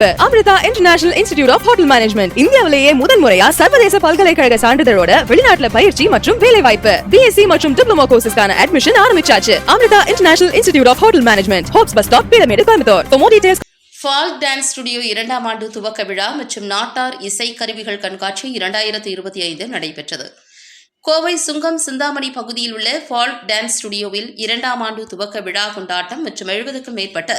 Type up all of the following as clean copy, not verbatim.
Amrita international institute of hotel Management இந்தியாவிலேயே முதல் முறையா சர்வதேச பல்கலைக்கழக சான்றிதழோட வெளிநாட்டுல பயிற்சி மற்றும் வேலை வாய்ப்பு பிஎஸ்சி மற்றும் டிப்ளமோ கோர்சஸ்க்கான அட்மிஷன் ஆரம்பிச்சாச்சு. Amrita international institute of hotel management, Hopes bus stop, Peelamedu, Coimbatore. For more details, folk dance studio 2ஆம் ஆண்டு துவக்க விழா மற்றும் நாட்டார் இசை கருவிகள் கண்காட்சி 2025 நடைபெற்றது. கோவை சுங்கம் சிந்தாமணி பகுதியில் உள்ள ஃபால்க் டான்ஸ் ஸ்டுடியோவில் 2ஆம் ஆண்டு துவக்க விழா கொண்டாட்டம் மற்றும் 70க்கும் மேற்பட்ட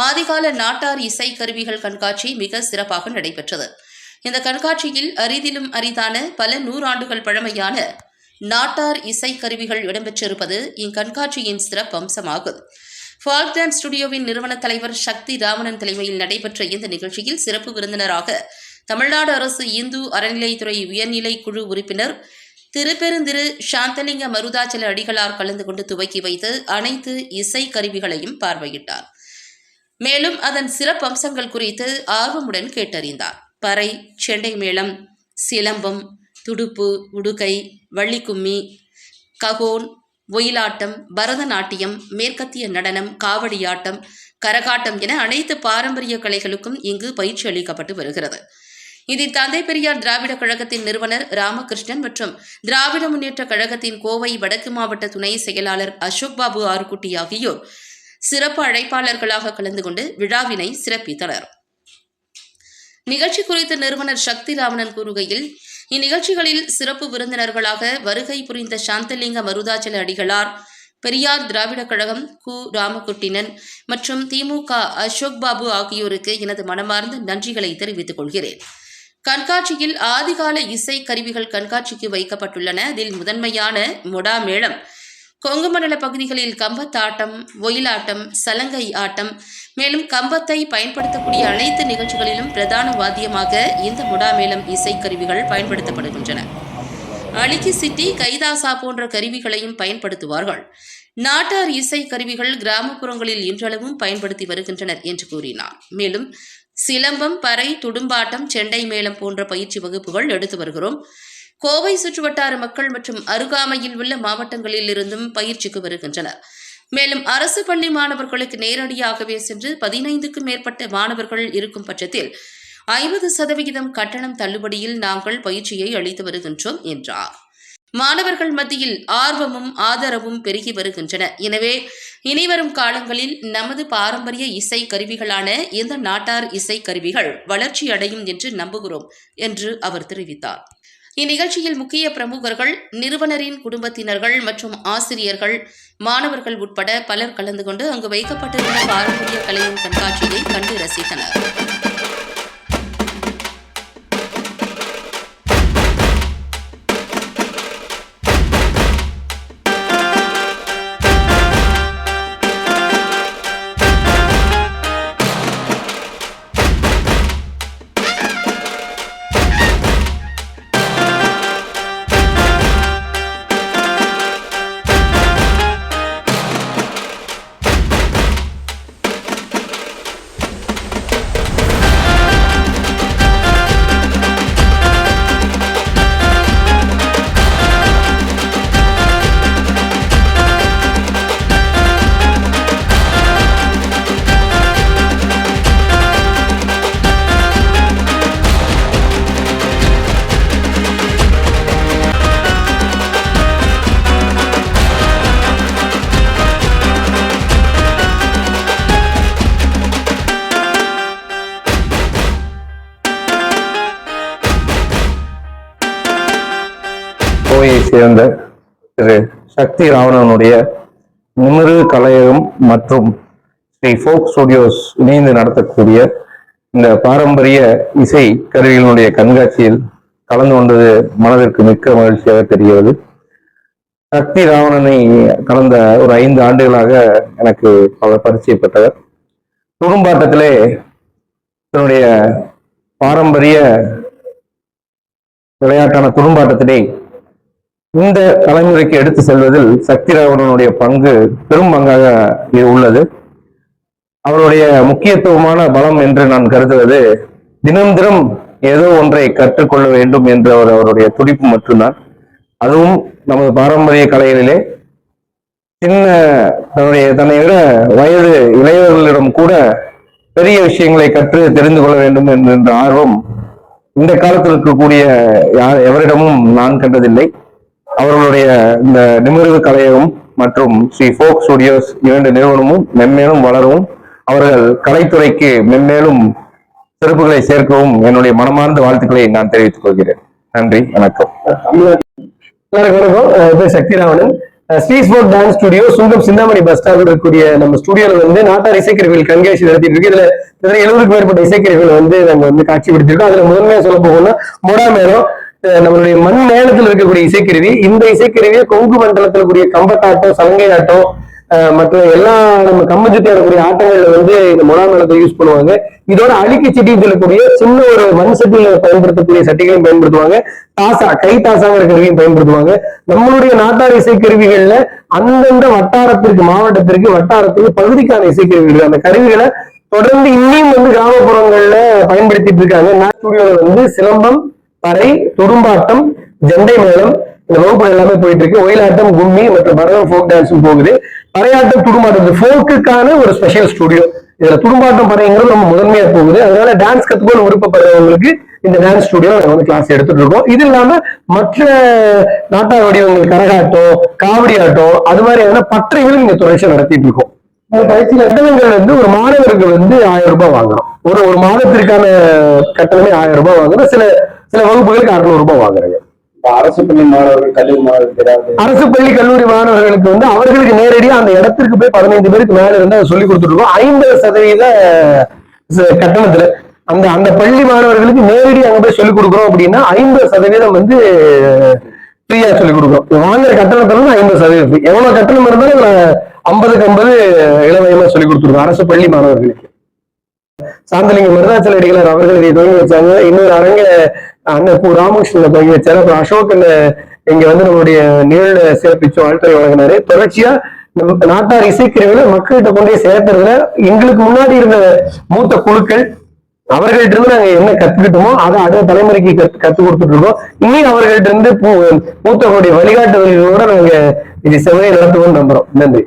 ஆதிகால நாட்டார் இசை கருவிகள் கண்காட்சி மிக சிறப்பாக நடைபெற்றது. இந்த கண்காட்சியில் அரிதிலும் அரிதான பல நூறாண்டுகள் பழமையான நாட்டார் இசை கருவிகள் இடம்பெற்றிருப்பது இக்கண்காட்சியின் சிறப்பம்சமாகும். ஃபால்க் டான்ஸ் ஸ்டுடியோவின் நிறுவன தலைவர் சக்தி ராமணன் தலைமையில் நடைபெற்ற இந்த நிகழ்ச்சியில் சிறப்பு விருந்தினராக தமிழ்நாடு அரசு இந்து அறநிலைத்துறை உயர்நிலை குழு உறுப்பினர் திருப்பெருந்திரு சாந்தலிங்க மருதாச்சல அடிகளார் கலந்து கொண்டு துவக்கி வைத்து அனைத்து இசை கருவிகளையும் பார்வையிட்டார். மேலும் அதன் சிறப்பம்சங்கள் குறித்து ஆர்வமுடன் கேட்டறிந்தார். பறை, செண்டை மேளம், சிலம்பம், துடுப்பு, உடுக்கை, வள்ளிக்கும்மி, ககோன், ஒயிலாட்டம், பரதநாட்டியம், மேற்கத்திய நடனம், காவடியாட்டம், கரகாட்டம் என அனைத்து பாரம்பரிய கலைகளுக்கும் இங்கு பயிற்சி அளிக்கப்பட்டு வருகிறது. இதில் தந்தை பெரியார் திராவிட கழகத்தின் நிறுவனர் ராமகிருஷ்ணன் மற்றும் திராவிட முன்னேற்ற கழகத்தின் கோவை வடக்கு மாவட்ட துணை செயலாளர் அசோக் பாபு ஆறுக்குட்டி ஆகியோர் சிறப்பு அழைப்பாளர்களாக கலந்து கொண்டு விழாவினை சிறப்பித்தனர். நிகழ்ச்சி குறித்து நிறுவனர் சக்தி ராமணன் கூறுகையில், இந்நிகழ்ச்சிகளில் சிறப்பு விருந்தினர்களாக வருகை புரிந்த சாந்தலிங்க மருதாச்சல அடிகளார், பெரியார் திராவிட கழகம் கு ராமகுட்டினன் மற்றும் திமுக அசோக் பாபு ஆகியோருக்கு எனது மனமார்ந்த நன்றிகளை தெரிவித்துக் கொள்கிறேன். கண்காட்சியில் ஆதிகால இசை கருவிகள் கண்காட்சிக்கு வைக்கப்பட்டுள்ளன. அதில் முதன்மையான மொடா மேளம், கொங்கு மண்டல பகுதிகளில் கம்பத்தாட்டம், ஒயிலாட்டம், சலங்கை ஆட்டம், மேலும் கம்பத்தை பயன்படுத்தக்கூடிய அனைத்து நிகழ்ச்சிகளிலும் பிரதான வாத்தியமாக இந்த முடாமேளம் இசைக்கருவிகள் பயன்படுத்தப்படுகின்றன. அலிக்கி சிட்டி, கைதாசா போன்ற கருவிகளையும் பயன்படுத்துவார்கள். நாட்டார் இசை கருவிகள் கிராமப்புறங்களில் இன்றளவும் பயன்படுத்தி வருகின்றனர் என்று கூறினார். மேலும் சிலம்பம், பறை, துடும்பாட்டம், செண்டை மேளம் போன்ற பயிற்சி வகுப்புகள் எடுத்து வருகிறோம். கோவை சுற்றுவட்டார மக்கள் மற்றும் அருகாமையில் உள்ள மாவட்டங்களில் இருந்தும் பயிற்சிக்கு வருகின்றனர். மேலும் அரசு பள்ளி மாணவர்களுக்கு நேரடியாகவே சென்று 15க்கும் மேற்பட்ட மாணவர்கள் இருக்கும் பட்சத்தில் 50% கட்டணம் தள்ளுபடியில் நாங்கள் பயிற்சியை அளித்து வருகின்றோம் என்றார். மாணவர்கள் மத்தியில் ஆர்வமும் ஆதரவும் பெருகி வருகின்றன. எனவே இனிவரும் காலங்களில் நமது பாரம்பரிய இசை கருவிகளான இந்த நாட்டார் இசை கருவிகள் வளர்ச்சி அடையும் என்று நம்புகிறோம் என்று அவர் தெரிவித்தார். இந்நிகழ்ச்சியில் முக்கிய பிரமுகர்கள், நிறுவனரின் குடும்பத்தினர்கள் மற்றும் ஆசிரியர்கள், மாணவர்கள் உட்பட பலர் கலந்து கொண்டு அங்கு வைக்கப்பட்டிருந்த பாரம்பரிய கலையின் கண்காட்சியை கண்டு ரசித்தனர். கோவையை சேர்ந்த திரு சக்தி ராமணனுடைய நிமிரு கலையகம் மற்றும் ஸ்ரீ ஃபோக் ஸ்டுடியோஸ் இணைந்து நடத்தக்கூடிய இந்த பாரம்பரிய இசை கருவிகளுடைய கண்காட்சியில் கலந்து கொண்டது மனதிற்கு மிக்க மகிழ்ச்சியாக தெரிகிறது. சக்தி ராமணனை கடந்த ஒரு 5 ஆண்டுகளாக எனக்கு பரிச்சயப்பட்டவர். துடும்பாட்டத்திலே தன்னுடைய பாரம்பரிய விளையாட்டான குடும்பாட்டத்திலே இந்த தலைமுறைக்கு எடுத்து செல்வதில் சக்தி ராமணனுடைய பங்கு பெரும் பங்காக உள்ளது. அவருடைய முக்கியத்துவமான பலம் என்று நான் கருதுவது, தினம் தினம் ஏதோ ஒன்றை கற்றுக்கொள்ள வேண்டும் என்ற அவருடைய துடிப்பு மட்டும்தான். அதுவும் நமது பாரம்பரிய கலைகளிலே தன்னை விட வயது இளையவர்களிடம் கூட பெரிய விஷயங்களை கற்று தெரிந்து கொள்ள வேண்டும் என்ற ஆர்வம் இந்த காலத்தில் இருக்கக்கூடிய எவரிடமும் நான் கண்டதில்லை. அவர்களுடைய இந்த நிமிர்வு கலையகம் மற்றும் ஸ்ரீ ஃபோக் ஸ்டுடியோஸ் 2 நிறுவனமும் மென்மேலும் வளரவும், அவர்கள் கலைத்துறைக்கு மென்மேலும் சிறப்புகளை சேர்க்கவும் என்னுடைய மனமார்ந்த வாழ்த்துக்களை நான் தெரிவித்துக் கொள்கிறேன். நன்றி, வணக்கம். வணக்கம். Sakthiraman. Sri folk dance studio Sungam Chintamani bus stand இருக்கக்கூடிய நம்ம ஸ்டுடியோல நாட்டார் இசைக்கருவிகள் கண்காட்சி நடத்திட்டு இருக்கு. இதுல 70க்கும் மேற்பட்ட இசைக்கருவிகள் நாங்க காட்சிப்படுத்திருக்கோம். அதுல முதன்மையா சொல்ல போகணும்னா மொடா மேளம், நம்மளுடைய மண் மேளத்தில் இருக்கக்கூடிய இசைக்கருவி. இந்த இசைக்கருவியை கொங்கு மண்டலத்தில் கூடிய கம்பத்தாட்டம், சலங்கை ஆட்டம், மற்ற எல்லா நம்ம கம்பஞ்சுத்தி ஆடக்கூடிய ஆட்டங்கள்ல இந்த மொடா மேளத்தை யூஸ் பண்ணுவாங்க. இதோட அழுக்கி சட்டின்னு சொல்லக்கூடிய சின்ன ஒரு மண் சட்டியில பயன்படுத்தக்கூடிய சட்டிகளையும் பயன்படுத்துவாங்க. தாசா, கை தாசாங்கிற கருவியும் பயன்படுத்துவாங்க. நம்மளுடைய நாட்டார் இசைக்கருவிகள்ல அந்தந்த வட்டாரத்திற்கு, மாவட்டத்திற்கு, வட்டாரத்திற்கு பகுதிக்கான இசைக்கருவிகள், அந்த கருவிகளை தொடர்ந்து இன்னும் கிராமப்புறங்கள்ல பயன்படுத்திட்டு இருக்காங்க. ஸ்டுடியோல சிலம்பம், பறை, துடும்பாட்டம், ஜண்டை மேளம், இந்த வகுப்புகள் எல்லாமே போயிட்டு இருக்கு. ஒயிலாட்டம், கும்மி மற்றும் பரதம், ஃபோக் டான்ஸும் போகுது. பறையாட்டம், துடும்பாட்டம் ஃபோக்குக்கான ஒரு ஸ்பெஷல் ஸ்டுடியோ. இதுல துடும்பாட்டம், பறைங்கிறது நம்ம முதன்மையா போகுது. அதனால டான்ஸ் கத்துக்கணும் விருப்பப்படுறவங்களுக்கு இந்த டான்ஸ் ஸ்டுடியோ நாங்க கிளாஸ் எடுத்துட்டு இருக்கோம். இது இல்லாம மற்ற நாட்டார் வடிவங்கள், கரகாட்டம், காவடி ஆட்டம், அது மாதிரியான பற்றைகளும் இங்க தொடர்ச்சி நடத்திட்டு இருக்கோம். கட்டணங்கள் ஒரு மாணவருக்கு 1000 ரூபாய் வாங்குறோம். ஒரு மாதத்திற்கான கட்டணமே 1000 ரூபாய் வாங்குறோம். சில வகுப்புகளுக்கு 600 ரூபாய் வாங்குறாங்க. அரசு பள்ளி மாணவர்கள், கல்லூரி மாணவர்கள், அரசு பள்ளி கல்லூரி மாணவர்களுக்கு அவர்களுக்கு நேரடியா அந்த இடத்திற்கு போய் 15 பேருக்கு மேல இருந்து அதை சொல்லி கொடுத்துருக்கோம். 50% கட்டணத்துல அந்த பள்ளி மாணவர்களுக்கு நேரடி அங்க போய் சொல்லிக் கொடுக்குறோம் அப்படின்னா 50% ஃப்ரீயா சொல்லிக் கொடுக்குறோம். வாங்குற கட்டணத்துல 50%. எவ்வளவு கட்டணம் இருந்தாலும் 50க்கு 50 இளவயமா சொல்லிக் கொடுத்துருக்கோம் அரசு பள்ளி மாணவர்களுக்கு. சாந்தலிங்க மருதாச்சல அடிகளார் அவர்கள் இதை துவங்கி வச்சாங்க. இன்னொரு அரங்க அண்ணன் கு ராமகிருஷ்ணன் துவங்கி வச்சாரு. அப்புறம் அசோகன் இங்க நம்மளுடைய நிகழ்வு சிறப்பிச்சு வாழ்த்துறை வழங்கினாரு. தொடர்ச்சியா நாட்டார் இசைக்கருவிகளை மக்கள்கிட்ட கொண்டே சேர்த்துறதுல எங்களுக்கு முன்னாடி இருந்த மூத்த குழுக்கள் அவர்கள்ட்ட இருந்து நாங்க என்ன கத்துக்கிட்டோமோ அதை அடுத்த தலைமுறைக்கு கத்து கொடுத்துட்டு இருக்கோம். இன்னும் அவர்கள்ட்ட இருந்து மூத்தவர்களுடைய வழிகாட்டுதல்களோட நாங்க இது செவ்வாய் நடத்துவோம்னு நம்புறோம். நன்றி.